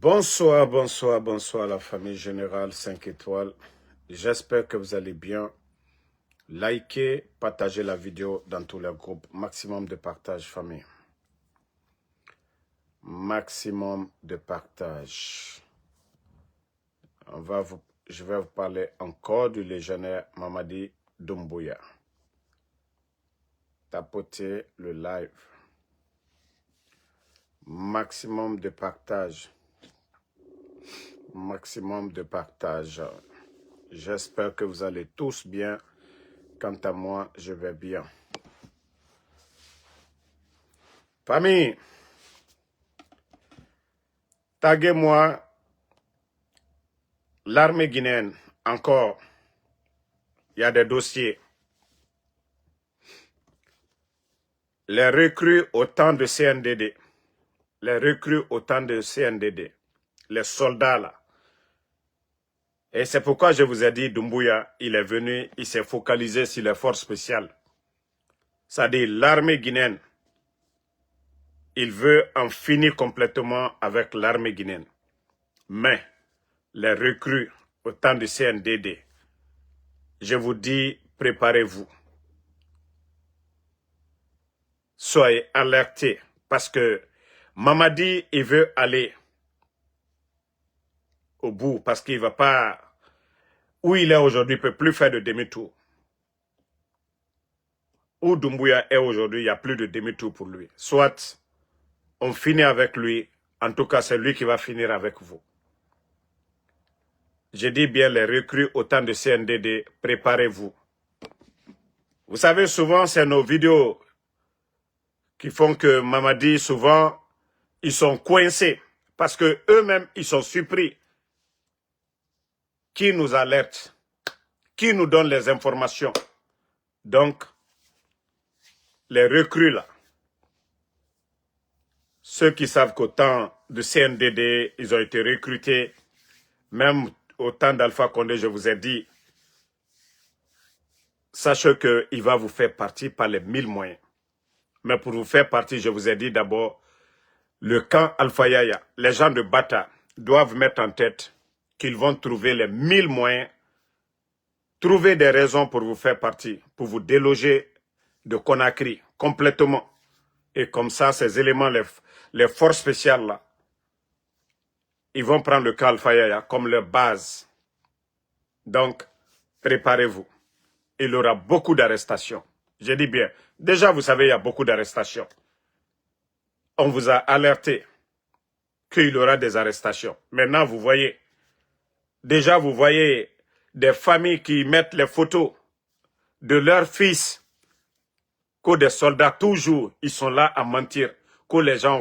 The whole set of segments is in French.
Bonsoir, bonsoir, bonsoir la famille générale 5 étoiles. J'espère que vous allez bien. Likez, partagez la vidéo dans tous les groupes. Maximum de partage, famille. Maximum de partage. Je vais vous parler encore du légionnaire Mamadi Doumbouya. Tapotez le live. Maximum de partage. Maximum de partage. J'espère que vous allez tous bien. Quant à moi, je vais bien. Famille, taguez-moi l'armée guinéenne. Encore, il y a des dossiers. Les recrues au temps de CNDD. Les recrues au temps de CNDD. Les soldats là. Et c'est pourquoi je vous ai dit, Doumbouya, il est venu, il s'est focalisé sur les forces spéciales. C'est-à-dire l'armée guinéenne. Il veut en finir complètement avec l'armée guinéenne. Mais les recrues au temps du CNDD, je vous dis, préparez-vous. Soyez alertés parce que Mamadi, il veut aller au bout parce qu'il ne va pas, où il est aujourd'hui, il ne peut plus faire de demi-tour. Où Doumbouya est aujourd'hui, il n'y a plus de demi-tour pour lui. Soit on finit avec lui, en tout cas c'est lui qui va finir avec vous. Je dis bien les recrues au temps de CNDD, préparez-vous. Vous savez, souvent c'est nos vidéos qui font que Mamadi, souvent, ils sont coincés parce que eux-mêmes, ils sont surpris. Qui nous alerte? Qui nous donne les informations? Donc, les recrues là, ceux qui savent qu'au temps de CNDD, ils ont été recrutés, même au temps d'Alpha Condé, je vous ai dit, sachez qu'il va vous faire partie par les 1000 moyens. Mais pour vous faire partie, je vous ai dit d'abord, le camp Alpha Yaya, les gens de Bata doivent mettre en tête qu'ils vont trouver les 1000 moyens, trouver des raisons pour vous faire partie, pour vous déloger de Conakry complètement. Et comme ça, ces éléments, les forces spéciales là, ils vont prendre le camp Alpha Yaya comme leur base. Donc, préparez-vous. Il y aura beaucoup d'arrestations. Je dis bien, déjà vous savez, il y a beaucoup d'arrestations. On vous a alerté qu'il y aura des arrestations. Maintenant, vous voyez, déjà vous voyez des familles qui mettent les photos de leurs fils, que des soldats toujours, ils sont là à mentir, que les gens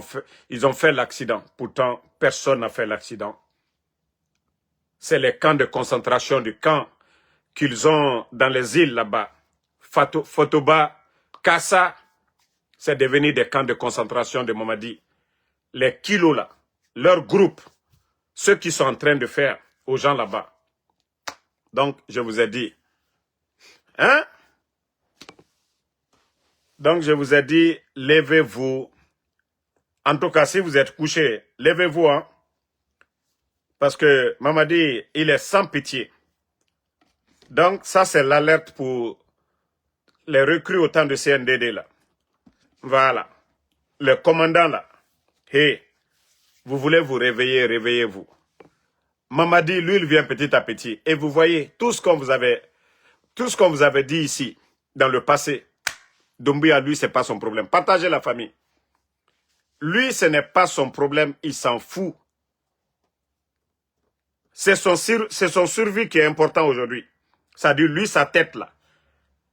ils ont fait l'accident. Pourtant, personne n'a fait l'accident. C'est les camps de concentration du camp qu'ils ont dans les îles là-bas. Fotoba, Kassa, c'est devenu des camps de concentration de Mamadi. Les kilos là, leur groupe, ceux qui sont en train de faire aux gens là-bas. Donc, je vous ai dit, hein? Donc, je vous ai dit, levez-vous. En tout cas, si vous êtes couché, levez-vous, hein? Parce que Mamadi, il est sans pitié. Donc, ça, c'est l'alerte pour les recrues au temps de CNDD, là. Voilà. Le commandant, là. Hey, vous voulez vous réveiller, réveillez-vous. Mamadi, lui, il vient petit à petit. Et vous voyez, tout ce qu'on vous avait dit ici, dans le passé, Doumbouya, lui, ce n'est pas son problème. Partagez la famille. Lui, ce n'est pas son problème, il s'en fout. C'est son survie qui est important aujourd'hui. C'est-à-dire, lui, sa tête, là.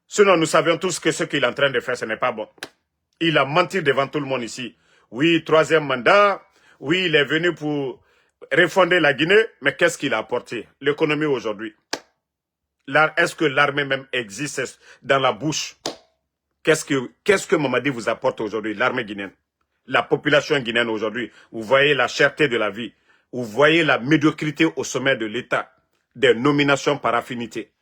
Sinon, nous savions tous que ce qu'il est en train de faire, ce n'est pas bon. Il a menti devant tout le monde ici. Oui, 3e mandat. Oui, il est venu pour refonder la Guinée. Mais qu'est-ce qu'il a apporté? L'économie aujourd'hui. Est-ce que l'armée même existe dans la bouche? Qu'est-ce que Mamadi vous apporte aujourd'hui, l'armée guinéenne? La population guinéenne aujourd'hui, vous voyez la cherté de la vie. Vous voyez la médiocrité au sommet de l'État. Des nominations par affinité.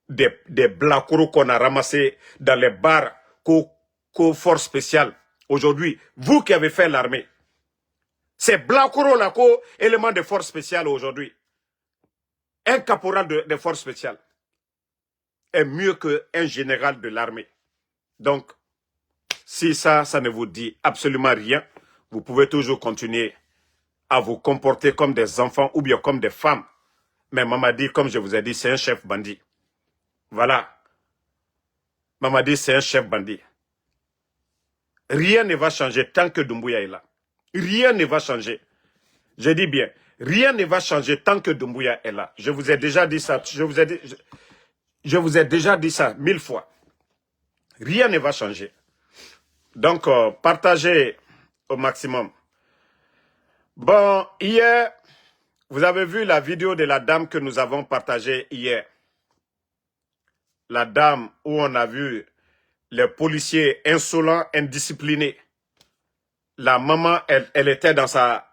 Des blacouros qu'on a ramassés dans les bars qu'aux forces spéciales. Aujourd'hui, vous qui avez fait l'armée, C'est Blancoro Lako, élément de force spéciale aujourd'hui. Un caporal de force spéciale est mieux qu'un général de l'armée. Donc, si ça ne vous dit absolument rien, vous pouvez toujours continuer à vous comporter comme des enfants ou bien comme des femmes. Mais Mamadi, comme je vous ai dit, c'est un chef bandit. Voilà. Mamadi, c'est un chef bandit. Rien ne va changer tant que Doumbouya est là. Rien ne va changer. Je dis bien, rien ne va changer tant que Doumbouya est là. Je vous ai déjà dit ça. Je vous ai déjà dit ça 1000 fois. Rien ne va changer. Donc, partagez au maximum. Bon, hier, vous avez vu la vidéo de la dame que nous avons partagée hier. La dame où on a vu les policiers insolents, indisciplinés. La maman, elle était dans sa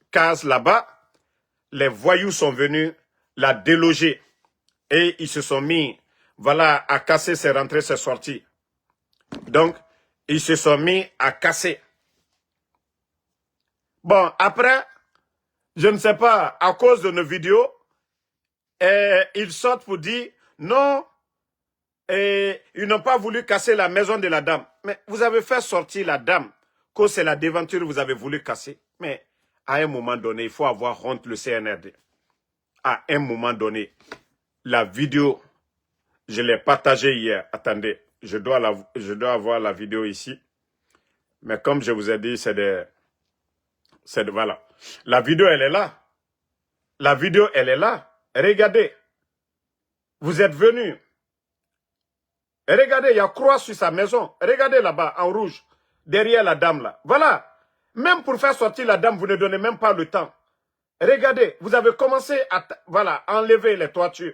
case là-bas. Les voyous sont venus la déloger. Et ils se sont mis, voilà, à casser ses rentrées, ses sorties. Donc, ils se sont mis à casser. Bon, après, je ne sais pas, à cause de nos vidéos, ils sortent pour dire non, ils n'ont pas voulu casser la maison de la dame. Mais vous avez fait sortir la dame, que c'est la déventure que vous avez voulu casser. Mais à un moment donné, il faut avoir honte le CNRD. À un moment donné, la vidéo, je l'ai partagée hier. Attendez, je dois avoir la vidéo ici. Mais comme je vous ai dit, voilà. La vidéo, elle est là. La vidéo, elle est là. Regardez. Vous êtes venus. Regardez, il y a croix sur sa maison. Regardez là-bas, en rouge. Derrière la dame là. Voilà. Même pour faire sortir la dame, vous ne donnez même pas le temps. Regardez, vous avez commencé à voilà, enlever les toitures.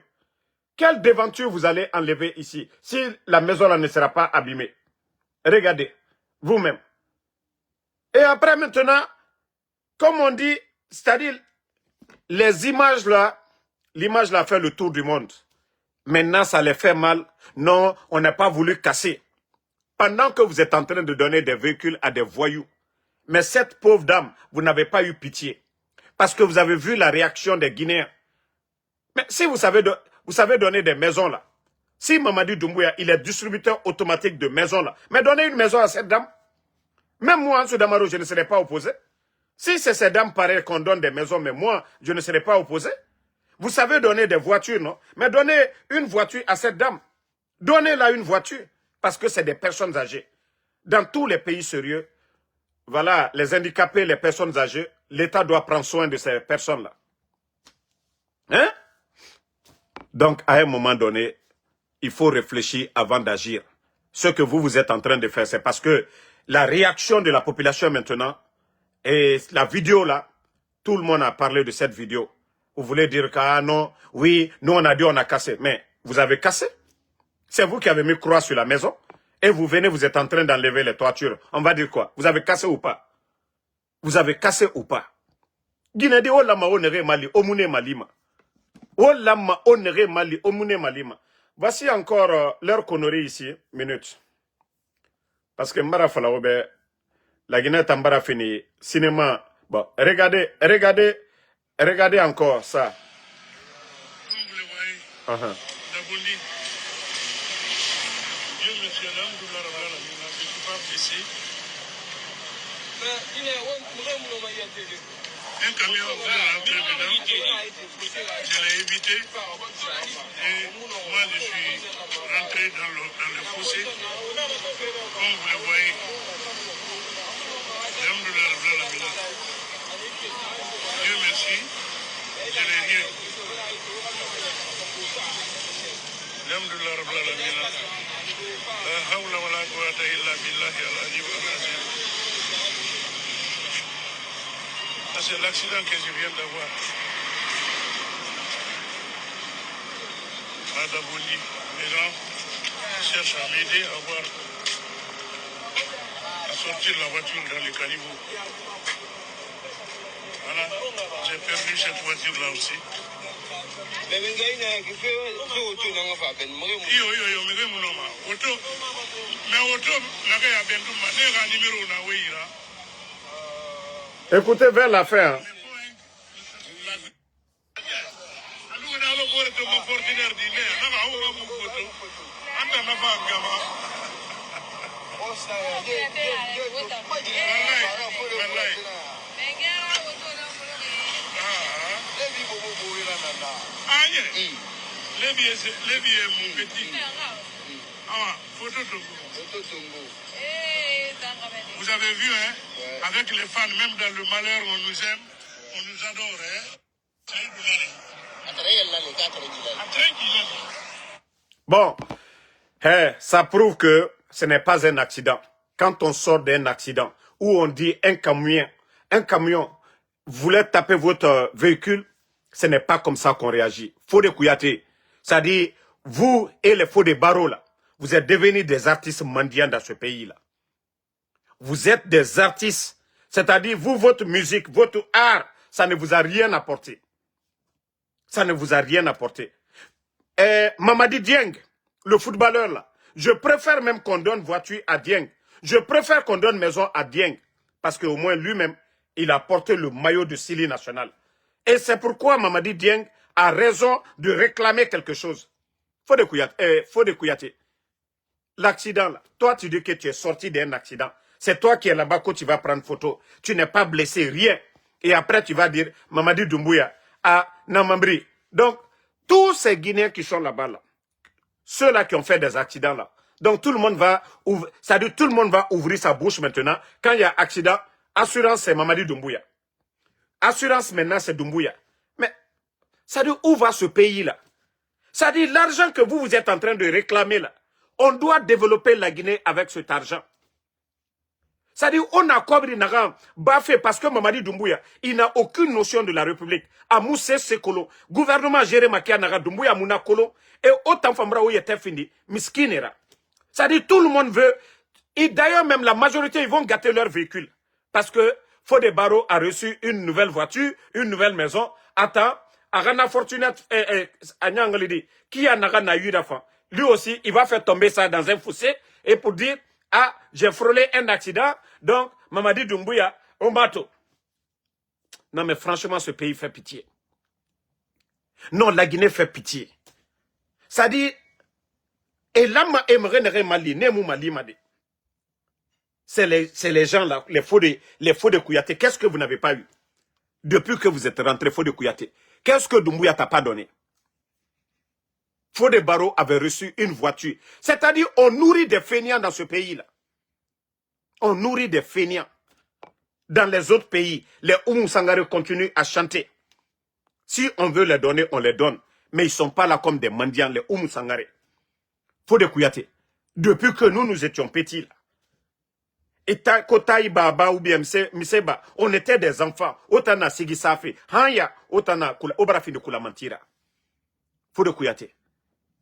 Quelle déventure vous allez enlever ici si la maison là ne sera pas abîmée? Regardez, vous-même. Et après maintenant, comme on dit, c'est-à-dire, les images là, l'image là fait le tour du monde. Maintenant, ça les fait mal. Non, on n'a pas voulu casser. Pendant que vous êtes en train de donner des véhicules à des voyous. Mais cette pauvre dame, vous n'avez pas eu pitié. Parce que vous avez vu la réaction des Guinéens. Mais si vous savez donner des maisons là, si Mamadi Doumbouya, il est distributeur automatique de maisons là, mais donnez une maison à cette dame. Même moi, Ansou Damaro, je ne serais pas opposé. Si c'est ces dames pareilles qu'on donne des maisons, mais moi, je ne serais pas opposé. Vous savez donner des voitures, non? Mais donnez une voiture à cette dame. Donnez-la une voiture. Parce que c'est des personnes âgées. Dans tous les pays sérieux, voilà, les handicapés, les personnes âgées, l'État doit prendre soin de ces personnes-là. Hein? Donc, à un moment donné, il faut réfléchir avant d'agir. Ce que vous êtes en train de faire, c'est parce que la réaction de la population maintenant, et la vidéo là, tout le monde a parlé de cette vidéo. Vous voulez dire que, ah non, oui, nous on a dit on a cassé. Mais vous avez cassé. C'est vous qui avez mis croix sur la maison. Et vous venez, vous êtes en train d'enlever les toitures. On va dire quoi? Vous avez cassé ou pas? Vous avez cassé ou pas? Guinée dit, oh lama onere mali, omune malima. Oh lama onere mali, omune malima. Voici encore leur connerie ici, minute. Parce que Mbara Falaobe, la Guinée Tambara fini, cinéma. Bon, regardez encore ça. Comme vous le voyez, Dabondi, Dieu merci, alhamdoulilah, je ne suis pas blessé. Un camion voulait rentrer dedans, je l'ai évité et moi je suis rentré dans le fossé. Comme vous le voyez, alhamdoulilah, Dieu merci, je n'ai rien. Alhamdulillah rabbil alamin. La hawla wa la quwwata illa billahi al-ali al-azim. C'est l'accident que je viens d'avoir. À Dabondi, les gens cherchent à m'aider à sortir la voiture dans le caniveau. Voilà, j'ai perdu cette voiture-là aussi. Yo, mais auto, la gaya bendu ma, ne ga numéro na weira. Écoutez, vers la fin, hein. Lévi est mon petit. Ah, photo Tongo. Vous avez vu, hein, avec les fans, même dans le malheur, on nous aime, on nous adore, hein. Bon, ça prouve que ce n'est pas un accident. Quand on sort d'un accident, où on dit un camion voulait taper votre véhicule, ce n'est pas comme ça qu'on réagit. Fodé Kouyaté, c'est-à-dire, vous et les Fodé Barreau, là, vous êtes devenus des artistes mendiants dans ce pays-là. Vous êtes des artistes, c'est-à-dire, vous, votre musique, votre art, ça ne vous a rien apporté. Ça ne vous a rien apporté. Mamadi Dieng, le footballeur là, je préfère même qu'on donne voiture à Dieng. Je préfère qu'on donne maison à Dieng. Parce qu'au moins lui-même, il a porté le maillot de Sili national. Et c'est pourquoi Mamadi Dieng a raison de réclamer quelque chose. Fodé Kouyaté, l'accident là, toi tu dis que tu es sorti d'un accident. C'est toi qui es là-bas que tu vas prendre photo. Tu n'es pas blessé, rien. Et après tu vas dire Mamadi Doumbouya à Namambri. Donc, tous ces Guinéens qui sont là-bas, là, ceux-là qui ont fait des accidents là. Donc tout le monde va ouvrir sa bouche maintenant. Quand il y a accident, assurance c'est Mamadi Doumbouya. Assurance maintenant c'est Doumbouya. Mais ça dit où va ce pays-là? Ça dit l'argent que vous êtes en train de réclamer là. On doit développer la Guinée avec cet argent. Ça dit on a Kobri Nagan Bafé parce que Mamadi Doumbouya, il n'a aucune notion de la République. À Moussé Sekolo, gouvernement géré Makia Naga Doumbouya Mouna Kolo, et autant Famra où il était fini, Miskinera. Ça dit tout le monde veut, et d'ailleurs même la majorité, ils vont gâter leur véhicule. Parce que Fodé Barreau a reçu une nouvelle voiture, une nouvelle maison. Attends, Arana Fortunate, Anyangalidi, qui a Naga eu d'enfant. Lui aussi, il va faire tomber ça dans un fossé, et pour dire, ah, j'ai frôlé un accident, donc Mamadi Doumbouya, au bateau. Non mais franchement, ce pays fait pitié. Non, la Guinée fait pitié. Ça dit, et là, c'est les gens là, les faux de Kouyaté. Qu'est-ce que vous n'avez pas eu? Depuis que vous êtes rentré, faux de Kouyaté. Qu'est-ce que Doumbouya t'a pas donné? Fodé Barreau avait reçu une voiture. C'est-à-dire, on nourrit des fainéants dans ce pays-là. On nourrit des fainéants. Dans les autres pays, les Oumou Sangare continuent à chanter. Si on veut les donner, on les donne. Mais ils ne sont pas là comme des mendiants, les Oumou Sangare. Fodé Kouyaté. Depuis que nous étions petits, là. Et Kotaï Baba ou bien Miseba, on était des enfants. Otana Sigi Safi. Hanya, Otana Obrafi de Koulamantira. Fodé Kouyaté.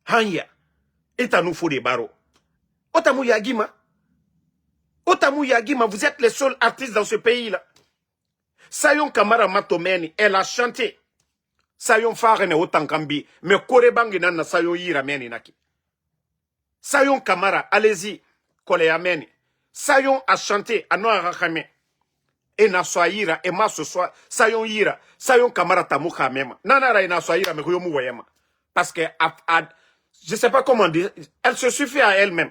Hanya, Etanou Fodé Barreau. Otamou Yagima. Otamou Yagima, vous êtes les seuls artistes dans ce pays-là. Sayon Kamara Matomeni, elle a chanté. Sayon Farene Otankambi, mais Korebangi Nana Sayon Yira Meni Naki. Sayon Kamara, allez-y, Koleameni. Sayon a chanté à Noa Rakame. Et Nasoyira, et ma ce soir, Sayon Yira, Sayon Kamara Tamouka Mema. Nanara et Nasoyira, mais Kuyomu Wayama. Parce que, je ne sais pas comment dire, elle se suffit à elle-même.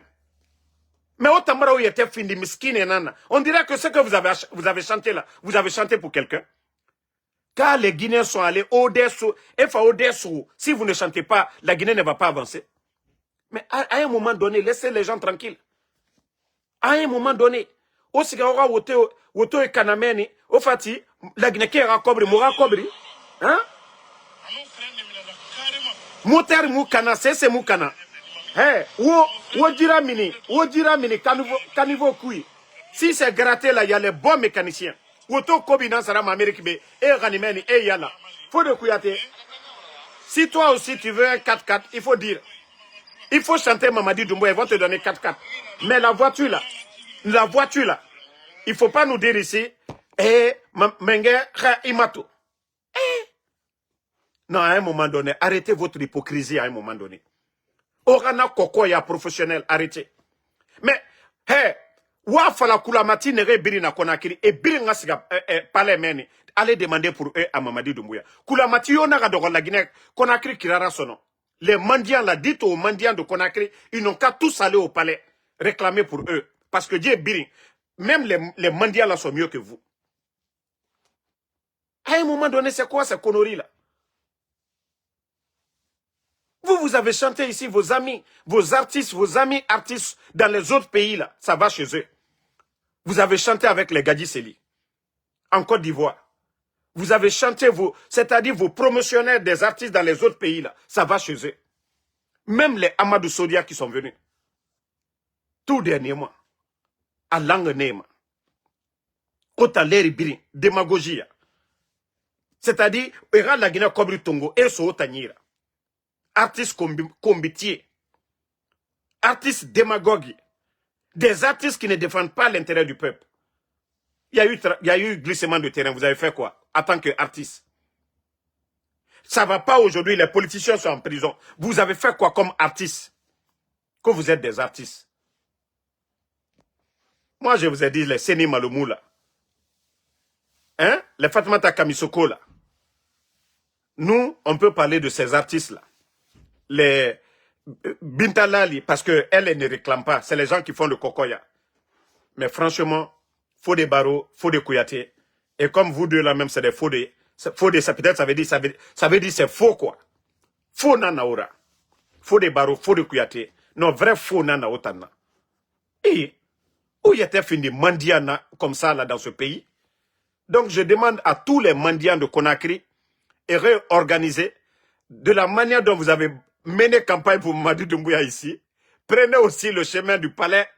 Mais au Tamara où il était fini, miskine et nana, on dirait que ce que vous avez chanté là, vous avez chanté pour quelqu'un. Car les Guinéens sont allés au-dessous, si vous ne chantez pas, la Guinée ne va pas avancer. Mais à un moment donné, laissez les gens tranquilles. À un moment donné, au Sigaora, Woto et Kanameni, au Fati, la Guinée qui est Kobri, Moura Kobri, hein? Moutère Moukana, c'est Moukana. Hey, où dira mini, caniveau kui. Si c'est gratté là, il y a les bons mécaniciens. Woto Kobi dans Saram Amérique B, et Ranimeni, et Yana. Faut de Kouyaté. Si toi aussi tu veux un 4x4, il faut dire. Il faut chanter Mamadi Doumbouya, ils vont te donner 4x4. Mais la voiture là, il ne faut pas nous dire ici, Menge Imato. Non, à un moment donné, arrêtez votre hypocrisie à un moment donné. Orana Kokoya professionnel, arrêtez. Mais, Wa fala kulamati nere biri na Conakry et biri nga siga palais meni. Allez demander pour eux à Mamadi Doumbouya. Kulamati yo na gadoro la Guinée Conakry kirara sono. Les mendiants là, dites aux mendiants de Conakry, ils n'ont qu'à tous aller au palais réclamer pour eux. Parce que Dieu biri, même les mendiants là sont mieux que vous. À un moment donné, c'est quoi ces conneries là? Vous avez chanté ici, vos amis, vos artistes, vos amis artistes dans les autres pays là, ça va chez eux. Vous avez chanté avec les Gadiseli en Côte d'Ivoire. Vous avez chanté, c'est-à-dire vos promotionnaires des artistes dans les autres pays là, ça va chez eux. Même les Amadou Sodia qui sont venus. Tout dernièrement, à langue nema. Kota leri biri, démagogie. C'est-à-dire, era la Guinée Kobri Tongo et so tanyira. Artistes combitiers, artistes démagogues, des artistes qui ne défendent pas l'intérêt du peuple. Il y a eu glissement de terrain. Vous avez fait quoi en tant qu'artiste? Ça ne va pas aujourd'hui, les politiciens sont en prison. Vous avez fait quoi comme artiste? Que vous êtes des artistes. Moi, je vous ai dit, les Seni Malumou là. Hein? Les Fatoumata Kamisoko là. Nous, on peut parler de ces artistes là. Les Bintalali, parce qu'elle ne réclame pas. C'est les gens qui font le cocoya. Mais franchement, faut des barreaux, faut des Kouyaté. Et comme vous deux là même, c'est des faux des. Faux des, ça peut-être, ça veut dire c'est faux quoi. Faux nanaora. Faux des barreaux, faux des Kouyaté. Non, vrai faux nanaotana. Et, où y était fini mendiana comme ça là dans ce pays? Donc je demande à tous les mendiants de Conakry et réorganiser de la manière dont vous avez mené campagne pour Mamadi Doumbouya ici. Prenez aussi le chemin du palais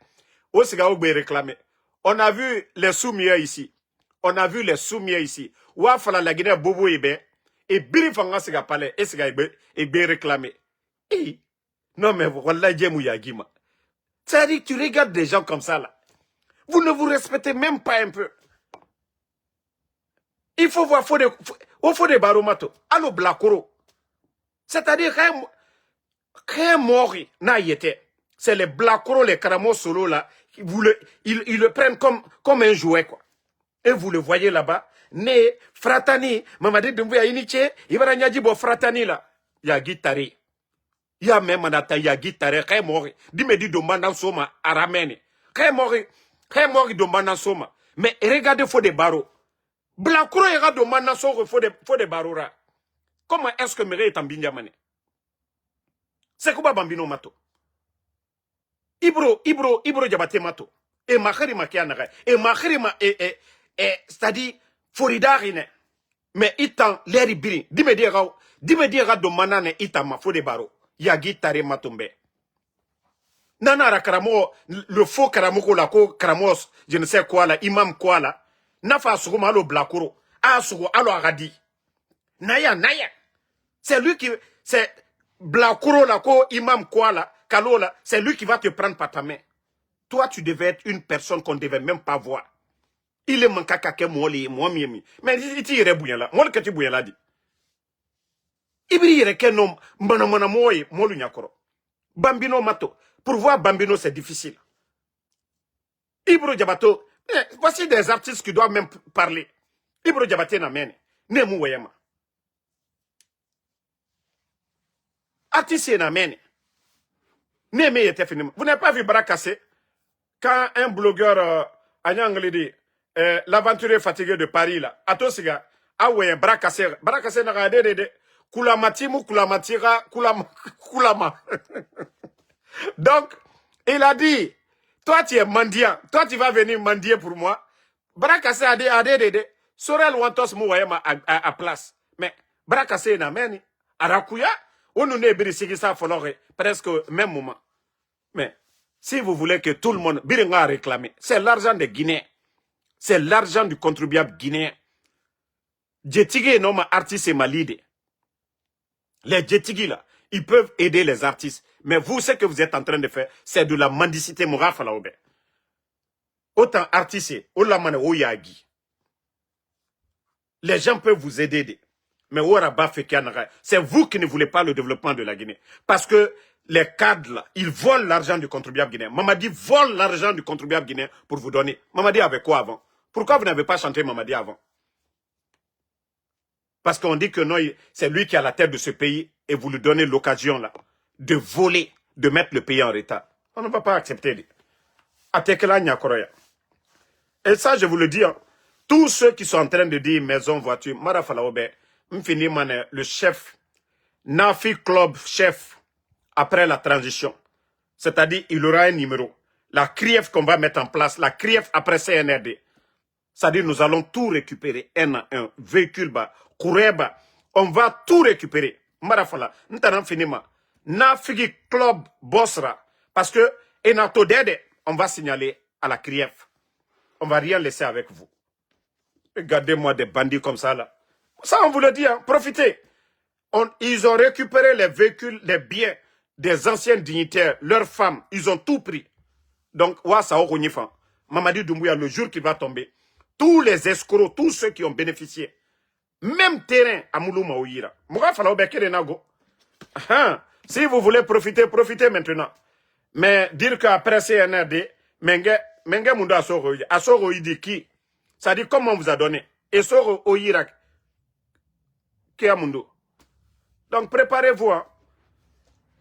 au Sigaougbe réclamé. On a vu les soumiers ici. On a vu les soumiers ici. Ouafala la Guinée Bobo Ebe et Birifanga Siga palais et Sigaougbe réclamé. Et non mais voilà Djemouya-Gima. C'est-à-dire que tu regardes des gens comme ça là. Vous ne vous respectez même pas un peu. Il faut voir au fond des baromato, à nos blacoro. C'est-à-dire qu'un mort n'a été. C'est les blacoro, les caramos solo là, ils le prennent comme un jouet quoi. Et vous le voyez là-bas, né, fratani, Mamadi Doumbouya iniche, Ibaranyadi bo fratani là. Ya guitare. Ya même anata ya guitare, qu'un mort. Dis-moi dit domanda soma, aramene. Qu'un mort domanda soma. Mais regardez faut des barreaux. Blacro ira de Manasso faut des barora. Comment est-ce que Méré est en Binyamane? C'est quoi Bambino Mato? Ibro Jabate Mato. Et Macherima Kianara. Et Macherima c'est-à-dire Foridarine. Mais itan l'eri biri. Dime dira de Manane itama faut des barreaux. Yagi Tare Matombe. Nana Rakaramo, le faux Karamoko la ko Karamos, je ne sais quoi là, imam quoi là. Nafa sugo malo blakoro. Asugo alo agadi. Naya. C'est lui qui, c'est blakoro la ko imam quoi là, kalo là, c'est lui qui va te prendre par ta main. Toi, tu devais être une personne qu'on ne devait même pas voir. Il est manqué kake moli, moi miemi. Mais il tire bouillant là. Moi, le que tu bouillant là dit. Ibri yere ke nom, mana moye, molu nyakoro. Bambino mato. Pour voir Bambino, c'est difficile. Ibro Jabato, voici des artistes qui doivent même parler. Ibro Diabaté n'amène. Nemu Wayama. Artiste n'amène. Neme était fini. Vous n'avez pas vu Brakassé? Quand un blogueur, dit, l'aventurier fatigué de Paris, là, Atosiga, ah ouais, Brakassé n'a regardé de Koulamatimu, Koulamatira, Koulama. Donc, il a dit, toi tu es mendiant, toi tu vas venir mendier pour moi. Brakassé a dit, Sorel Wantos Mouayama à place. Mais Brakassé n'a meni. Arakuya, on nous n'est pas presque au même moment. Mais si vous voulez que tout le monde, Biringa a réclamé, c'est l'argent des Guinéens. C'est l'argent du contribuable guinéen. Djetigi non ma artiste et malide. Les Djetigi là, ils peuvent aider les artistes. Mais vous, ce que vous êtes en train de faire, c'est de la mendicité morale. Autant artistes, les gens peuvent vous aider. Mais c'est vous qui ne voulez pas le développement de la Guinée. Parce que les cadres, là, ils volent l'argent du contribuable guinéen. Mamadi vole l'argent du contribuable guinéen pour vous donner. Mamadi avait quoi avant? Pourquoi vous n'avez pas chanté Mamadi avant? Parce qu'on dit que non, c'est lui qui a la tête de ce pays et vous lui donnez l'occasion là de voler, de mettre le pays en retard. On ne va pas accepter. Et ça, je vous le dis, hein, tous ceux qui sont en train de dire maison, voiture, Marafalaobe, le chef, Nafi Club chef, après la transition. C'est-à-dire, il aura un numéro. La CRIEF qu'on va mettre en place, la CRIEF après CNRD. C'est-à-dire, nous allons tout récupérer, un à un, véhicule bas, courrier on va tout récupérer. Marafala, nous t'en finiment. Nafigi Club Bossra, parce que, on va signaler à la CRIEF. On ne va rien laisser avec vous. Regardez-moi des bandits comme ça, là. Ça, on vous le dit, hein, profitez. Ils ont récupéré les véhicules, les biens des anciens dignitaires, leurs femmes, ils ont tout pris. Donc, Mamadi Doumbouya, le jour qu'il va tomber, tous les escrocs, tous ceux qui ont bénéficié, même terrain à Moulouma Ouira. Si vous voulez profiter, profitez maintenant. Mais dire qu'après CNRD, Menge Mundo Asoro dit qui? Ça dit comment on vous a donné. Et Soro Ouira, qui a Mundo. Donc préparez-vous. Hein.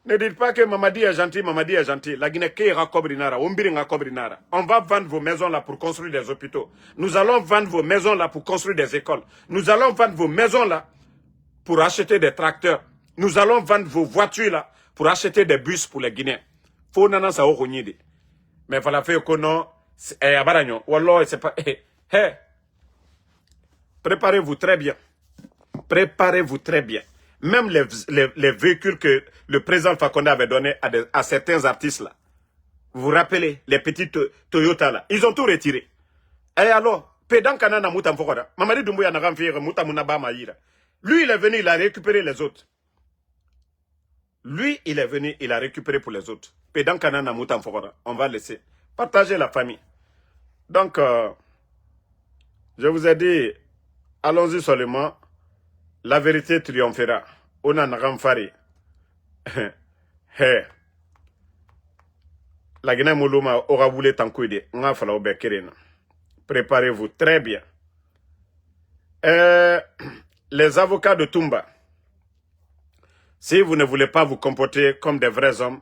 Ne dites pas que Mamadi est gentil, Mamadi est gentil. La Guinée ira Kobrinara, Umbiringa Kobrinara. On va vendre vos maisons là pour construire des hôpitaux. Nous allons vendre vos maisons là pour construire des écoles. Nous allons vendre vos maisons là pour acheter des tracteurs. Nous allons vendre vos voitures là pour acheter des bus pour les Guinéens. Faut nana sa oronide. Mais voilà fait que non, abaragnon. Wallah, c'est pas. Préparez-vous très bien. Préparez-vous très bien. Même les véhicules que le président Fakonde avait donnés à certains artistes là. Vous vous rappelez, les petites Toyota là. Ils ont tout retiré. Et alors, Pédan Kanana Moutam Fokoda, Mamadi Doumbouya n'a pas Moutamounaba Maïra. Lui, il est venu, il a récupéré les autres. Lui, il est venu, il a récupéré pour les autres. Pédan Kanana Moutam Fokoda. On va laisser. Partager la famille. Donc, je vous ai dit, allons-y seulement. La vérité triomphera. On a Nagamfari. La Guinée Moulouma aura voulu t'encouder. Préparez-vous très bien. Les avocats de Toumba, si vous ne voulez pas vous comporter comme des vrais hommes,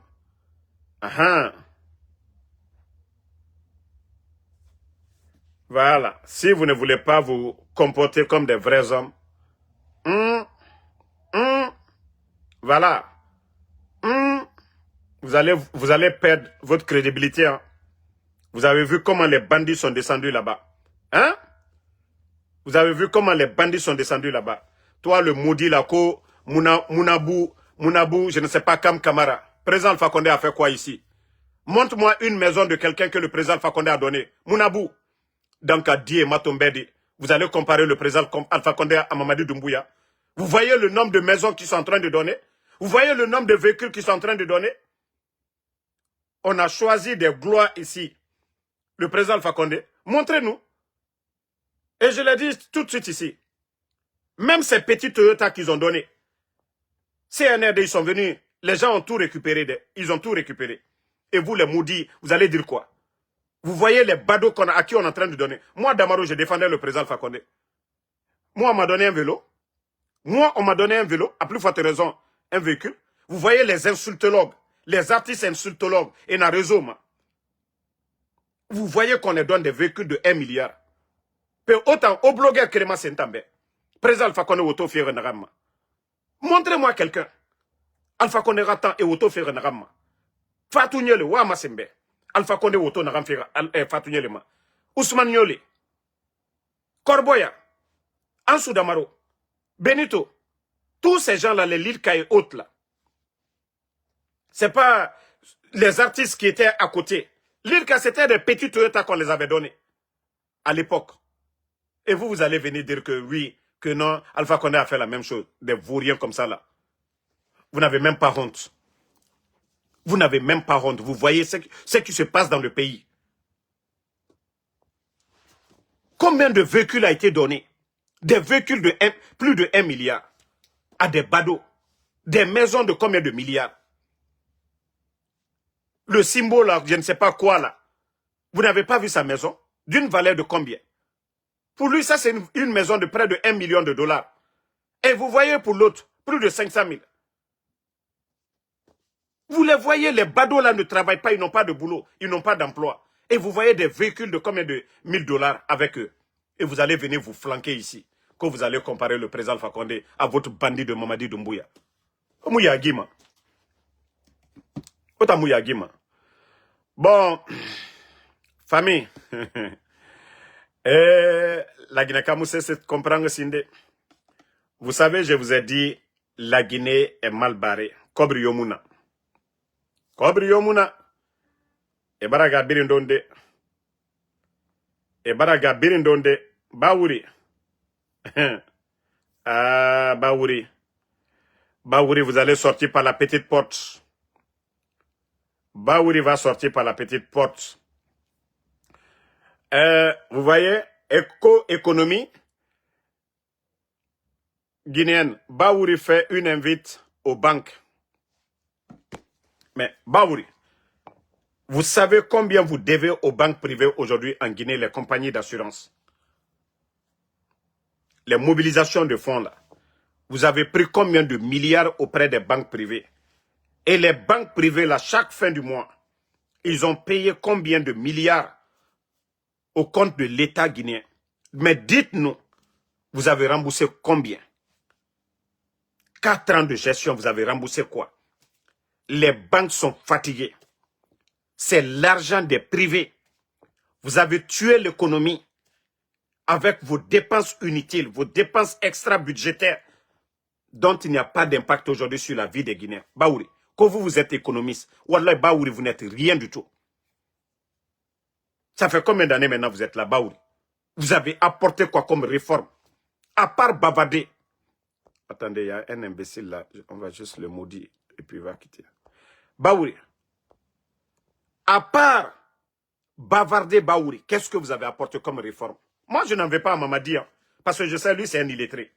voilà. Si vous ne voulez pas vous comporter comme des vrais hommes, voilà. Vous allez perdre votre crédibilité. Hein. Vous avez vu comment les bandits sont descendus là-bas. Hein? Vous avez vu comment les bandits sont descendus là-bas. Toi, le maudit Lako, Mounabou, je ne sais pas, Kam Kamara. Président Alpha Condé a fait quoi ici? Montre-moi une maison de quelqu'un que le président Alpha Condé a donné. Mounabou. Donc, à Die Matombedi, vous allez comparer le président Alpha Condé à Mamadi Doumbouya. Vous voyez le nombre de maisons qu'ils sont en train de donner? Vous voyez le nombre de véhicules qu'ils sont en train de donner? On a choisi des gloires ici. Le président Alpha Condé, montrez-nous. Et je l'ai dit tout de suite ici. Même ces petits Toyota qu'ils ont donnés, CNRD, ils sont venus, les gens ont tout récupéré. Ils ont tout récupéré. Et vous, les maudits, vous allez dire quoi? Vous voyez les badauds à qui on est en train de donner. Moi, Damaro, je défendais le président Alpha Condé. Moi, on m'a donné un vélo. Moi, on m'a donné un vélo, à plus forte raison, un véhicule. Vous voyez les insultologues, les artistes insultologues, et dans le réseau, vous voyez qu'on les donne des véhicules de 1 milliard. Peu autant, au blogueur Krema Sentambe, président Alpha Condé Woto Fiere Nagama. Montrez-moi quelqu'un. Alpha Condé Ratan et Woto Fiere Nagama. Fatou Nyele, Wama Sembe. Alpha Condé Woto Nagam Fiere, Fatou Nyele ma. Ousmane Nyole. Korboya. Ansou Damaro. Benito. Tous ces gens-là, les Lilka et autres là. C'est pas les artistes qui étaient à côté. Lilka, c'était des petits Toyota qu'on les avait donnés. À l'époque. Et vous, vous allez venir dire que oui, que non, Alpha Condé a fait la même chose. Des vauriens comme ça là. Vous n'avez même pas honte. Vous n'avez même pas honte. Vous voyez ce qui se passe dans le pays. Combien de véhicules a été donné? Des véhicules de plus de 1 milliard. À des badauds. Des maisons de combien de milliards? Le symbole, là, je ne sais pas quoi, là. Vous n'avez pas vu sa maison? D'une valeur de combien? Pour lui, ça, c'est une maison de près de 1 million de dollars. Et vous voyez pour l'autre, plus de 500 000. Vous les voyez, les badauds là ne travaillent pas, ils n'ont pas de boulot, ils n'ont pas d'emploi. Et vous voyez des véhicules de combien de 1000 dollars avec eux. Et vous allez venir vous flanquer ici. Quand vous allez comparer le président Alpha Condé à votre bandit de Mamadi Doumbouya. Mouya Guima. Mouya Guima. Bon, famille. La Guinée-Kamoussé, c'est comprendre Sinde. Vous savez, je vous ai dit, la Guinée est mal barrée. Kobri Yomuna. Kobri Yomuna. Ebaraga Birindonde. Ebaraga Birindonde. Baouri. Ah, Baouri. Baouri, vous allez sortir par la petite porte. Baouri va sortir par la petite porte. Vous voyez, économie guinéenne. Baouri fait une invite aux banques. Mais Baouri, vous savez combien vous devez aux banques privées aujourd'hui en Guinée, les compagnies d'assurance? Les mobilisations de fonds là. Vous avez pris combien de milliards auprès des banques privées? Et les banques privées là, chaque fin du mois, ils ont payé combien de milliards au compte de l'État guinéen? Mais dites-nous, vous avez remboursé combien? 4 ans de gestion, vous avez remboursé quoi? Les banques sont fatiguées. C'est l'argent des privés. Vous avez tué l'économie avec vos dépenses inutiles, vos dépenses extra-budgétaires dont il n'y a pas d'impact aujourd'hui sur la vie des Guinéens. Baouri, quand vous êtes économiste, Wallah Baouri, vous n'êtes rien du tout. Ça fait combien d'années maintenant vous êtes là, Baouri? Vous avez apporté quoi comme réforme? À part bavarder. Attendez, il y a un imbécile là, on va juste le maudire et puis il va quitter. Baouri, à part bavarder Baouri, qu'est-ce que vous avez apporté comme réforme? Moi, je n'en vais pas à Mamadi, hein, parce que je sais, lui, c'est un illettré.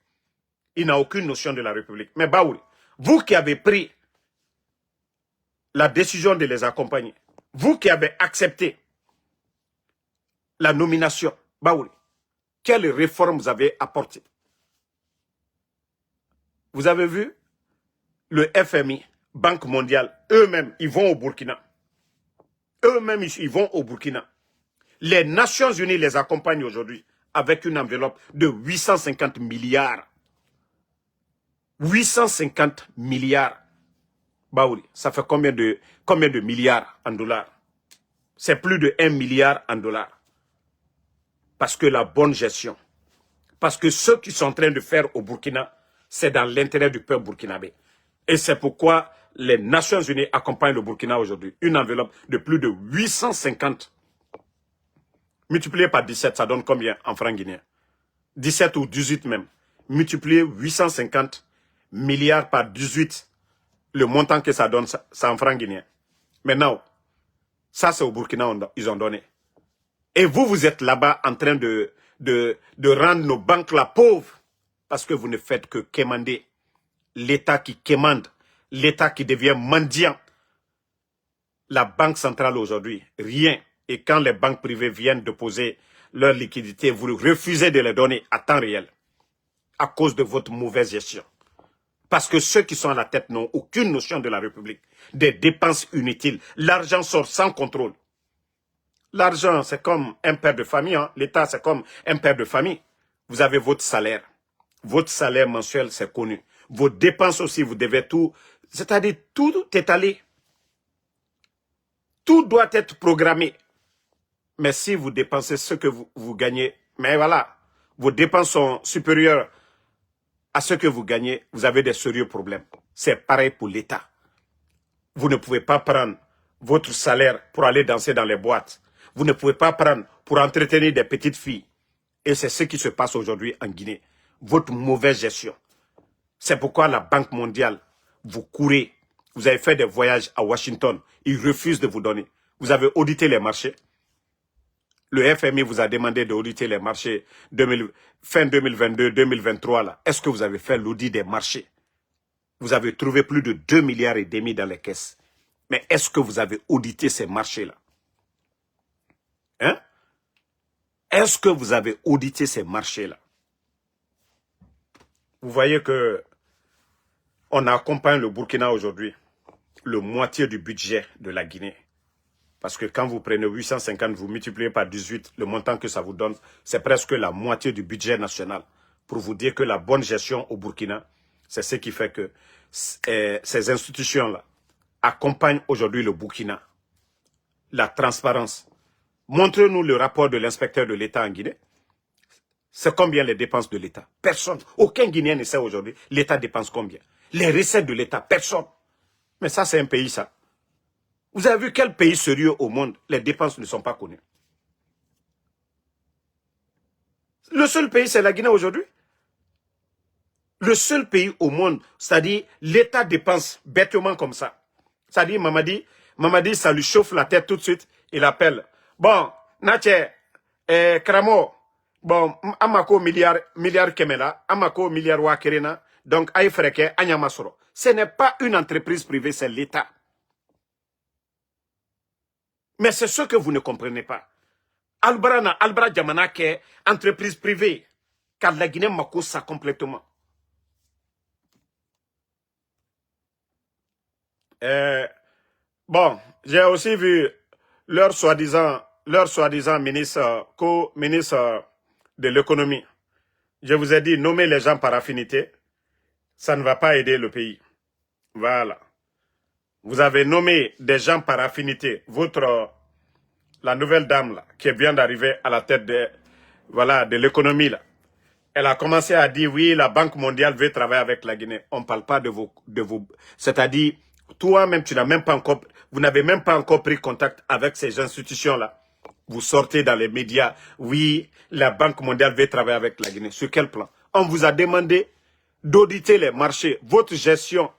Il n'a aucune notion de la République. Mais Baouri, vous qui avez pris la décision de les accompagner, vous qui avez accepté la nomination, Baouri, quelle réforme vous avez apportée? Vous avez vu le FMI, Banque mondiale, eux-mêmes, ils vont au Burkina. Eux-mêmes, ils vont au Burkina. Les Nations Unies les accompagnent aujourd'hui avec une enveloppe de 850 milliards. 850 milliards. Baouri, ça fait combien de milliards en dollars? C'est plus de 1 milliard en dollars. Parce que la bonne gestion, parce que ce qu'ils sont en train de faire au Burkina, c'est dans l'intérêt du peuple burkinabé. Et c'est pourquoi les Nations Unies accompagnent le Burkina aujourd'hui. Une enveloppe de plus de 850. Multiplié par 17, ça donne combien en francs guinéens? 17 ou 18 même. Multiplié 850 milliards par 18. Le montant que ça donne, c'est en francs guinéens. Maintenant, ça c'est au Burkina, ils ont donné. Et vous, vous êtes là-bas en train de rendre nos banques là pauvres. Parce que vous ne faites que quémander. L'État qui quémande. L'État qui devient mendiant. La Banque centrale aujourd'hui, rien. Et quand les banques privées viennent déposer leur liquidité, vous refusez de les donner à temps réel. À cause de votre mauvaise gestion. Parce que ceux qui sont à la tête n'ont aucune notion de la République. Des dépenses inutiles. L'argent sort sans contrôle. L'argent, c'est comme un père de famille. Hein. L'État, c'est comme un père de famille. Vous avez votre salaire. Votre salaire mensuel, c'est connu. Vos dépenses aussi, vous devez tout. C'est-à-dire, tout est allé. Tout doit être programmé. Mais si vous dépensez ce que vous gagnez, mais voilà, vos dépenses sont supérieures à ce que vous gagnez, vous avez des sérieux problèmes. C'est pareil pour l'État. Vous ne pouvez pas prendre votre salaire pour aller danser dans les boîtes. Vous ne pouvez pas prendre pour entretenir des petites filles. Et c'est ce qui se passe aujourd'hui en Guinée. Votre mauvaise gestion. C'est pourquoi la Banque mondiale, vous courez. Vous avez fait des voyages à Washington. Ils refusent de vous donner. Vous avez audité les marchés. Le FMI vous a demandé d'auditer les marchés fin 2022-2023. là. Est-ce que vous avez fait l'audit des marchés? Vous avez trouvé plus de 2,5 milliards dans les caisses. Mais est-ce que vous avez audité ces marchés-là? Hein? Est-ce que vous avez audité ces marchés-là? Vous voyez que on accompagne le Burkina aujourd'hui, le moitié du budget de la Guinée. Parce que quand vous prenez 850, vous multipliez par 18, le montant que ça vous donne, c'est presque la moitié du budget national. Pour vous dire que la bonne gestion au Burkina, c'est ce qui fait que ces institutions-là accompagnent aujourd'hui le Burkina. La transparence. Montrez-nous le rapport de l'inspecteur de l'État en Guinée. C'est combien les dépenses de l'État? Personne. Aucun Guinéen ne sait aujourd'hui l'État dépense combien. Les recettes de l'État, personne. Mais ça, c'est un pays, ça. Vous avez vu quel pays sérieux au monde, les dépenses ne sont pas connues? Le seul pays, c'est la Guinée aujourd'hui. Le seul pays au monde, c'est-à-dire l'État dépense bêtement comme ça. C'est-à-dire Mamadi, ça lui chauffe la tête tout de suite, il appelle. Bon, Natche, Kramo, bon, Amako milliard Kemela, Amako milliard Wakerena, donc Aïfreke, Anyamasoro. Ce n'est pas une entreprise privée, c'est l'État. Mais c'est ce que vous ne comprenez pas. Albra Djamana qui est entreprise privée. Car la Guinée m'accuse ça complètement. Bon, j'ai aussi vu leur soi-disant ministre, co-ministre de l'économie. Je vous ai dit, nommer les gens par affinité, ça ne va pas aider le pays. Voilà. Vous avez nommé des gens par affinité. La nouvelle dame là, qui vient d'arriver à la tête de l'économie là. Elle a commencé à dire oui, la Banque mondiale veut travailler avec la Guinée. On ne parle pas de vos, c'est-à-dire toi-même vous n'avez même pas encore pris contact avec ces institutions là. Vous sortez dans les médias, oui, la Banque mondiale veut travailler avec la Guinée. Sur quel plan? On vous a demandé d'auditer les marchés, votre gestion.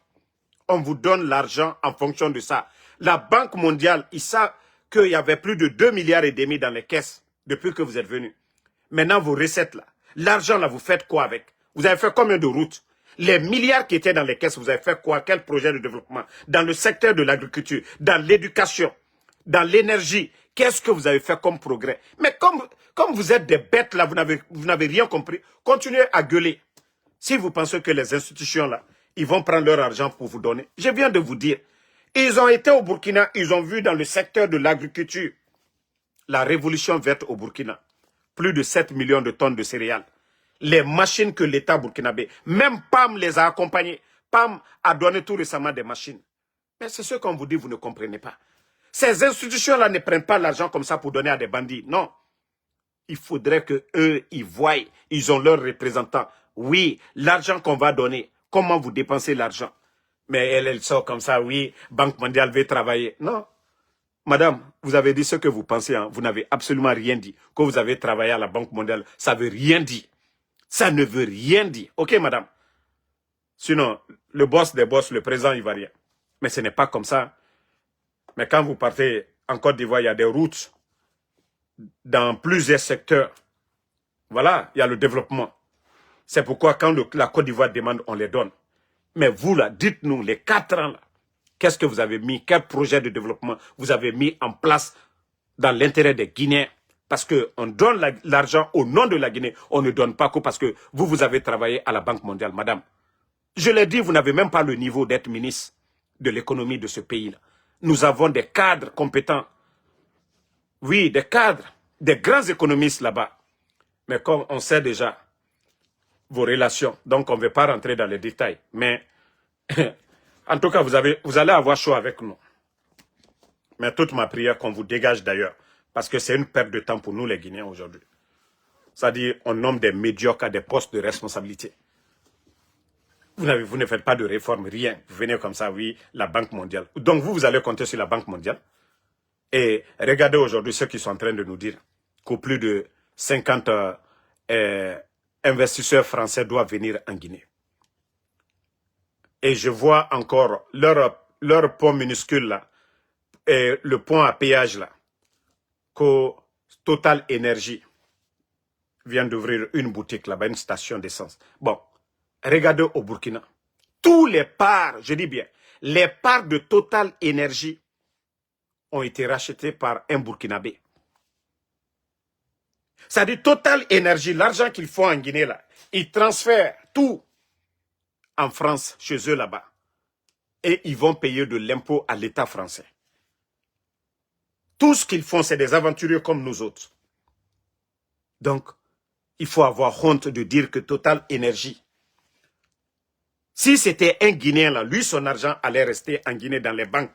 On vous donne l'argent en fonction de ça. La Banque mondiale, ils savent qu'il y avait plus de 2,5 milliards dans les caisses depuis que vous êtes venus. Maintenant, vos recettes là, l'argent là, vous faites quoi avec? Vous avez fait combien de routes? Les milliards qui étaient dans les caisses, vous avez fait quoi? Quel projet de développement? Dans le secteur de l'agriculture, dans l'éducation, dans l'énergie, qu'est-ce que vous avez fait comme progrès? Mais comme vous êtes des bêtes là, vous n'avez rien compris, continuez à gueuler. Si vous pensez que les institutions là, ils vont prendre leur argent pour vous donner. Je viens de vous dire. Ils ont été au Burkina, ils ont vu dans le secteur de l'agriculture la révolution verte au Burkina. Plus de 7 millions de tonnes de céréales. Les machines que l'État burkinabé, même PAM les a accompagnés. PAM a donné tout récemment des machines. Mais c'est ce qu'on vous dit, vous ne comprenez pas. Ces institutions-là ne prennent pas l'argent comme ça pour donner à des bandits. Non. Il faudrait que eux, ils voient, ils ont leurs représentants. Oui, l'argent qu'on va donner, comment vous dépensez l'argent? Mais elle sort comme ça, oui, Banque mondiale veut travailler. Non. Madame, vous avez dit ce que vous pensez, hein. Vous n'avez absolument rien dit. Que vous avez travaillé à la Banque mondiale, ça ne veut rien dire. Ça ne veut rien dire. Ok, madame? Sinon, le boss des boss, le président ivoirien. Mais ce n'est pas comme ça. Mais quand vous partez en Côte d'Ivoire, il y a des routes dans plusieurs secteurs. Voilà, il y a le développement. C'est pourquoi quand la Côte d'Ivoire demande, on les donne. Mais vous là, dites-nous, les 4 ans là, qu'est-ce que vous avez mis, quel projet de développement vous avez mis en place dans l'intérêt des Guinéens? Parce qu'on donne l'argent au nom de la Guinée, on ne donne pas que parce que vous avez travaillé à la Banque mondiale, madame. Je l'ai dit, vous n'avez même pas le niveau d'être ministre de l'économie de ce pays-là. Nous avons des cadres compétents. Oui, des cadres, des grands économistes là-bas. Mais comme on sait déjà vos relations, donc on ne veut pas rentrer dans les détails. Mais en tout cas, vous allez avoir chaud avec nous. Mais toute ma prière qu'on vous dégage d'ailleurs. Parce que c'est une perte de temps pour nous les Guinéens aujourd'hui. C'est-à-dire, on nomme des médiocres à des postes de responsabilité. Vous ne faites pas de réforme, rien. Vous venez comme ça, oui, la Banque mondiale. Donc vous allez compter sur la Banque mondiale. Et regardez aujourd'hui ceux qui sont en train de nous dire qu'au plus de 50 investisseurs français doivent venir en Guinée. Et je vois encore leur pont minuscule là, et le pont à péage là, que Total Énergie vient d'ouvrir une boutique là-bas, une station d'essence. Bon, regardez au Burkina. Tous les parts, je dis bien, les parts de Total Énergie ont été rachetés par un Burkinabé. C'est-à-dire Total Énergie, l'argent qu'ils font en Guinée, là, ils transfèrent tout en France, chez eux là-bas. Et ils vont payer de l'impôt à l'État français. Tout ce qu'ils font, c'est des aventuriers comme nous autres. Donc, il faut avoir honte de dire que Total Énergie, si c'était un Guinéen, là, lui, son argent allait rester en Guinée dans les banques.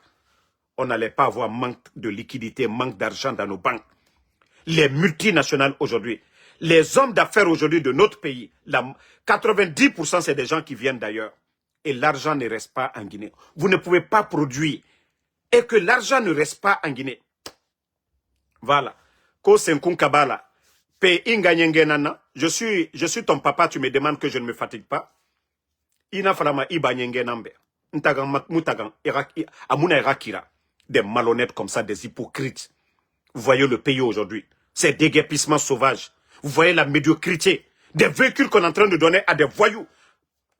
On n'allait pas avoir manque de liquidité, manque d'argent dans nos banques. Les multinationales aujourd'hui, les hommes d'affaires aujourd'hui de notre pays, 90% c'est des gens qui viennent d'ailleurs. Et l'argent ne reste pas en Guinée. Vous ne pouvez pas produire. Et que l'argent ne reste pas en Guinée. Voilà. Ko Senkun Kabala. Je suis ton papa, tu me demandes que je ne me fatigue pas. Ina falama iba nyengenambe. Ntagan mutagan amuna irakira. Des malhonnêtes comme ça, des hypocrites. Vous voyez le pays aujourd'hui. C'est déguerpissement sauvage. Vous voyez la médiocrité. Des véhicules qu'on est en train de donner à des voyous.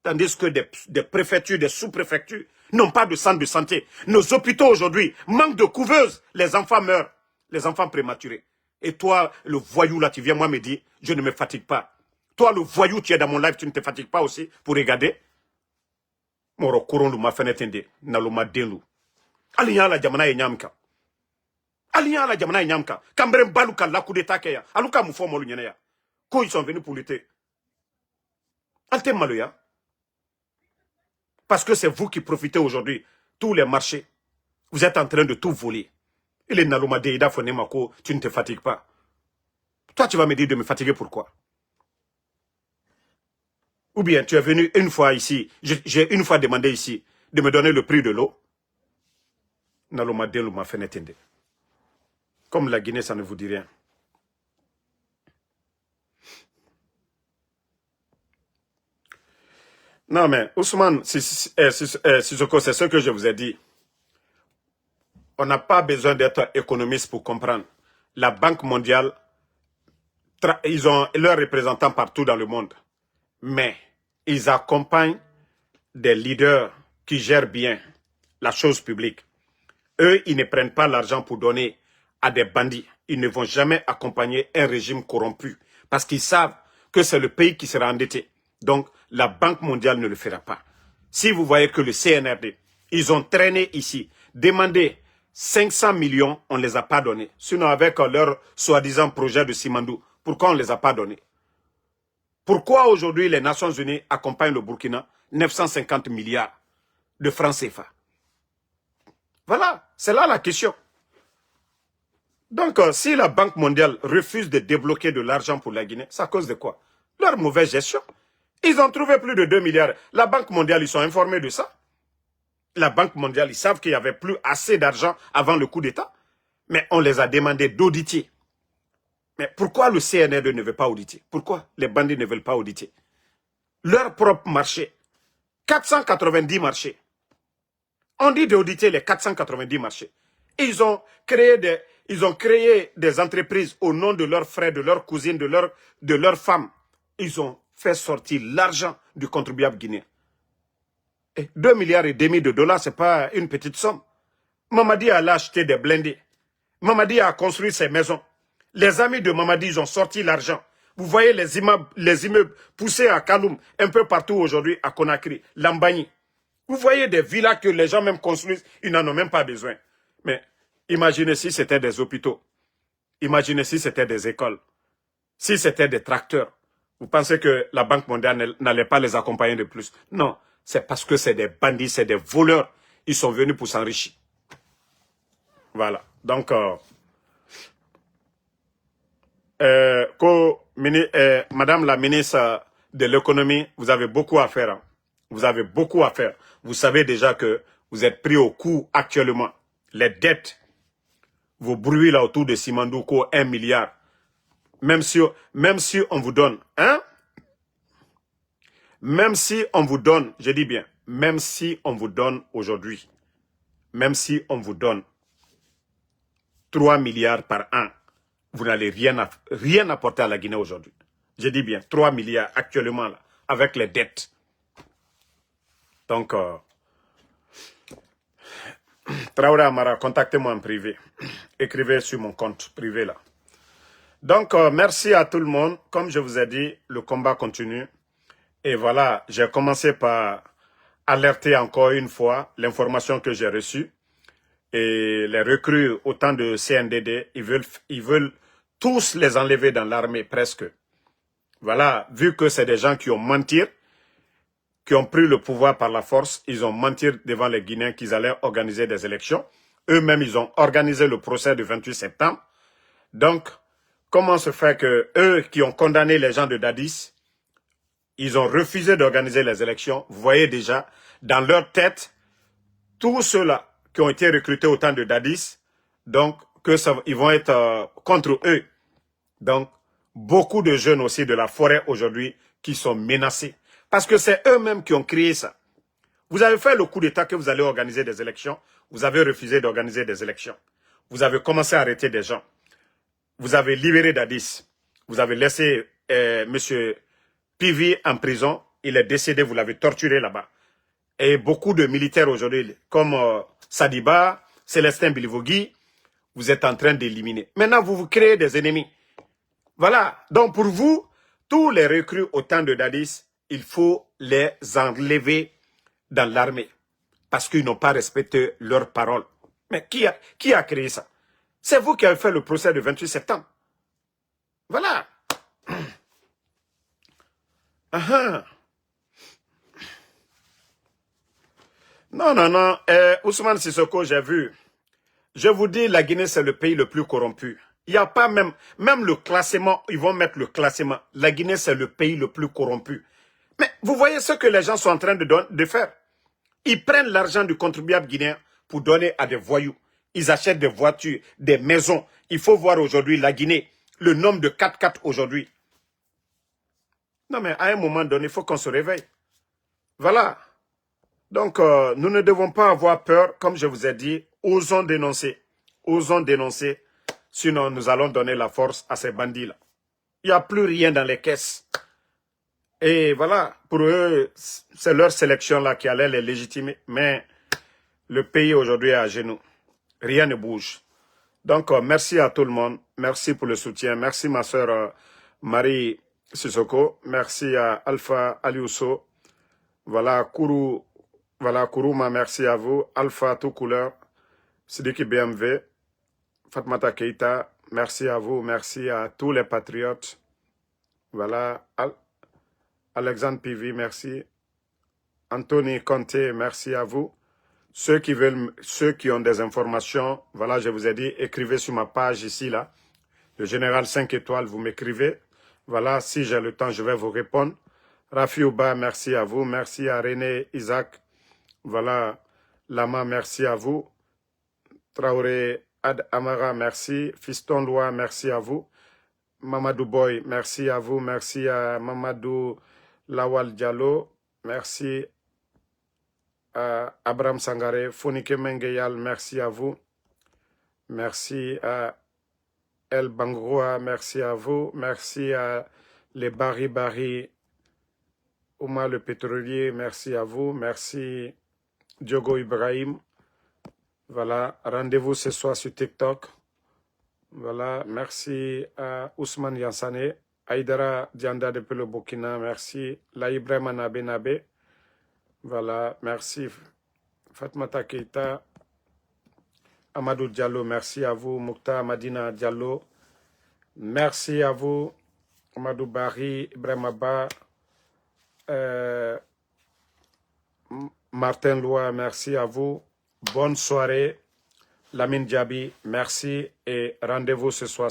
Tandis que des préfectures, des sous-préfectures n'ont pas de centre de santé. Nos hôpitaux aujourd'hui manquent de couveuses. Les enfants meurent. Les enfants prématurés. Et toi, le voyou là, tu viens moi me dire, je ne me fatigue pas. Toi, le voyou, tu es dans mon live, tu ne te fatigues pas aussi pour regarder. Moro korondu ma fenetende, naluma delu. Aliya la jamana yenyamka. Aliya la jamana yenyamka. Kambrem baluka la coup d'état keya. Aluka mufo molu nyene ya. Ko ils sont venus pour lutter. Alte maloya. Parce que c'est vous qui profitez aujourd'hui. Tous les marchés. Vous êtes en train de tout voler. Il est naluma deida fonemako, tu ne te fatigues pas. Toi, tu vas me dire de me fatiguer pourquoi? Ou bien tu es venu une fois ici, j'ai une fois demandé ici de me donner le prix de l'eau. Naloma delu m'a fait n'entendre. Comme la Guinée, ça ne vous dit rien. Non mais, Ousmane Sissoko, c'est ce que je vous ai dit. On n'a pas besoin d'être économiste pour comprendre. La Banque mondiale, ils ont leurs représentants partout dans le monde. Mais ils accompagnent des leaders qui gèrent bien la chose publique. Eux, ils ne prennent pas l'argent pour donner à des bandits. Ils ne vont jamais accompagner un régime corrompu parce qu'ils savent que c'est le pays qui sera endetté. Donc, la Banque mondiale ne le fera pas. Si vous voyez que le CNRD, ils ont traîné ici, demandé 500 millions, on ne les a pas donnés. Sinon, avec leur soi-disant projet de Simandou, pourquoi on ne les a pas donnés? Pourquoi aujourd'hui les Nations Unies accompagnent le Burkina 950 milliards de francs CFA? Voilà, c'est là la question. Donc, si la Banque mondiale refuse de débloquer de l'argent pour la Guinée, c'est à cause de quoi? Leur mauvaise gestion. Ils ont trouvé plus de 2 milliards. La Banque mondiale, ils sont informés de ça. La Banque mondiale, ils savent qu'il n'y avait plus assez d'argent avant le coup d'État. Mais on les a demandé d'auditer. Mais pourquoi le CNRD ne veut pas auditer? Pourquoi les bandits ne veulent pas auditer? Leur propre marché. 490 marchés. On dit d'auditer les 490 marchés. Ils ont créé des entreprises au nom de leurs frères, de leurs cousines, de leurs femmes. Ils ont fait sortir l'argent du contribuable guinéen. Et 2 milliards et demi de dollars, ce n'est pas une petite somme. Mamadi a acheté des blindés. Mamadi a construit ses maisons. Les amis de Mamadi, ils ont sorti l'argent. Vous voyez les immeubles poussés à Kaloum, un peu partout aujourd'hui à Conakry, Lambani. Vous voyez des villas que les gens même construisent, ils n'en ont même pas besoin. Mais imaginez si c'était des hôpitaux. Imaginez si c'était des écoles. Si c'était des tracteurs. Vous pensez que la Banque mondiale n'allait pas les accompagner de plus? Non, c'est parce que c'est des bandits, c'est des voleurs. Ils sont venus pour s'enrichir. Voilà. Donc, Madame la ministre de l'économie, vous avez beaucoup à faire. Hein. Vous avez beaucoup à faire. Vous savez déjà que vous êtes pris au coup actuellement. Les dettes, vos bruits là autour de Simandouko, 1 milliard. Même si on vous donne, hein? Même si on vous donne, je dis bien, même si on vous donne aujourd'hui, même si on vous donne 3 milliards par an, vous n'allez rien apporter à la Guinée aujourd'hui. Je dis bien, 3 milliards actuellement, là, avec les dettes. Donc, Traoré Amara, contactez-moi en privé. Écrivez sur mon compte privé là. Donc, merci à tout le monde. Comme je vous ai dit, le combat continue. Et voilà, j'ai commencé par alerter encore une fois l'information que j'ai reçue. Et les recrues, autant de CNDD, ils veulent tous les enlever dans l'armée, presque. Voilà, vu que c'est des gens qui ont menti, qui ont pris le pouvoir par la force, ils ont menti devant les Guinéens qu'ils allaient organiser des élections. Eux-mêmes, ils ont organisé le procès du 28 septembre. Donc, comment se fait que eux qui ont condamné les gens de Dadis, ils ont refusé d'organiser les élections? Vous voyez déjà, dans leur tête, tous ceux-là qui ont été recrutés au temps de Dadis, donc, ils vont être contre eux. Donc, beaucoup de jeunes aussi de la forêt aujourd'hui qui sont menacés. Parce que c'est eux-mêmes qui ont créé ça. Vous avez fait le coup d'État que vous allez organiser des élections. Vous avez refusé d'organiser des élections. Vous avez commencé à arrêter des gens. Vous avez libéré Dadis. Vous avez laissé M. Pivi en prison. Il est décédé, vous l'avez torturé là-bas. Et beaucoup de militaires aujourd'hui, comme Sadiba, Célestin Bilivogui, vous êtes en train d'éliminer. Maintenant, vous vous créez des ennemis. Voilà. Donc, pour vous, tous les recrues au temps de Dadis, il faut les enlever dans l'armée. Parce qu'ils n'ont pas respecté leurs paroles. Mais qui a créé ça? C'est vous qui avez fait le procès du 28 septembre. Voilà. Non. Ousmane Sissoko, j'ai vu. Je vous dis, la Guinée, c'est le pays le plus corrompu. Il n'y a pas même le classement, ils vont mettre le classement. La Guinée, c'est le pays le plus corrompu. Mais vous voyez ce que les gens sont en train de faire. Ils prennent l'argent du contribuable guinéen pour donner à des voyous. Ils achètent des voitures, des maisons. Il faut voir aujourd'hui la Guinée, le nombre de 4x4 aujourd'hui. Non mais à un moment donné, il faut qu'on se réveille. Voilà. Donc, nous ne devons pas avoir peur, comme je vous ai dit, osons dénoncer. Osons dénoncer, sinon nous allons donner la force à ces bandits-là. Il n'y a plus rien dans les caisses. Et voilà, pour eux, c'est leur sélection-là qui allait les légitimer. Mais le pays aujourd'hui est à genoux. Rien ne bouge. Donc, merci à tout le monde. Merci pour le soutien. Merci ma soeur Marie Sissoko. Merci à Alpha Aliousso. Voilà, Kourouma, merci à vous. Alpha, tout couleur. Sidiki BMW. Fatmata Keita, merci à vous. Merci à tous les patriotes. Voilà, Alexandre Pivi, merci. Anthony Conté, merci à vous. Ceux qui ont des informations, voilà, je vous ai dit, écrivez sur ma page ici, là. Le général 5 étoiles, vous m'écrivez. Voilà, si j'ai le temps, je vais vous répondre. Rafi Ouba, merci à vous. Merci à René Isaac. Voilà, Lama, merci à vous. Traoré Ad Amara, merci. Fiston Loa, merci à vous. Mamadou Boy, merci à vous. Merci à Mamadou Lawal Diallo. Merci à Abraham Sangare. Fonike Mengeyal, merci à vous. Merci à El Bangroa, merci à vous. Merci à les Bari Ouma le pétrolier, merci à vous. Merci Diogo Ibrahim. Voilà, rendez-vous ce soir sur TikTok. Voilà, merci à Ousmane Yansane, Aïdara Dianda depuis le Burkina, merci. Laïbrem Nabe. Voilà, merci. Fatmata Keita, Amadou Diallo, merci à vous. Moukta Madina Diallo, merci à vous. Amadou Bari, Ibrahim Abba, Martin Loa, merci à vous. Bonne soirée. Lamine Diaby, merci et rendez-vous ce soir.